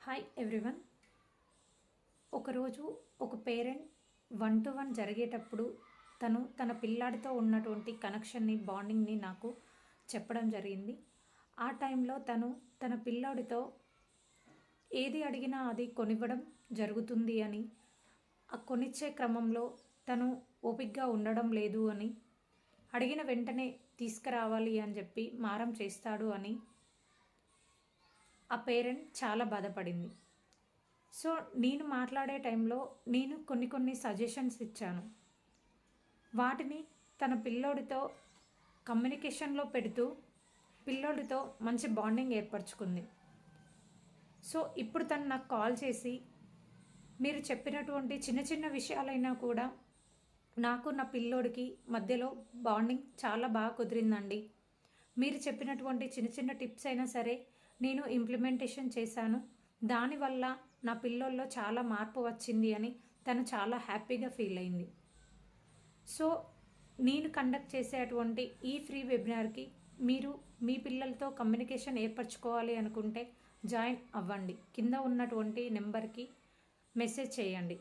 Hi everyone. ఒకరోజు ఒక parent 1-to-1 జరిగేటప్పుడు తన పిల్లాడితో ఉన్నటువంటి కనెక్షన్ని, బాండింగ్ని నాకు చెప్పడం జరిగింది. ఆ టైంలో తన పిల్లాడితో ఏది అడిగినా అది కొనివ్వడం జరుగుతుంది అని, ఆ కొనిచ్చే క్రమంలో తను ఓపికగా ఉండడం లేదు అని, అడిగిన వెంటనే తీసుకురావాలి అని చెప్పి మారం చేస్తాడు అని ఆ పేరెంట్ చాలా బాధపడింది. సో నేను మాట్లాడే టైంలో నేను కొన్ని సజెషన్స్ ఇచ్చాను. వాటిని తన పిల్లోడితో కమ్యూనికేషన్లో పెడుతూ పిల్లోడితో మంచి బాండింగ్ ఏర్పరచుకుంది. సో ఇప్పుడు తను నాకు కాల్ చేసి, మీరు చెప్పినటువంటి చిన్న చిన్న విషయాలైనా కూడా నాకు నా పిల్లోడికి మధ్యలో బాండింగ్ చాలా బాగా కుదిరిందండి. మీరు చెప్పినటువంటి చిన్న చిన్న టిప్స్ అయినా సరే నేను ఇంప్లిమెంటేషన్ చేశాను. దానివల్ల నా పిల్లోల్లో చాలా మార్పు వచ్చింది అని తను చాలా హ్యాపీగా ఫీల్ అయింది. సో నేను కండక్ట్ చేసేటువంటి ఈ ఫ్రీ వెబినార్కి మీరు మీ పిల్లలతో కమ్యూనికేషన్ ఏర్పరచుకోవాలి అనుకుంటే జాయిన్ అవ్వండి. కింద ఉన్నటువంటి నెంబర్కి మెసేజ్ చేయండి.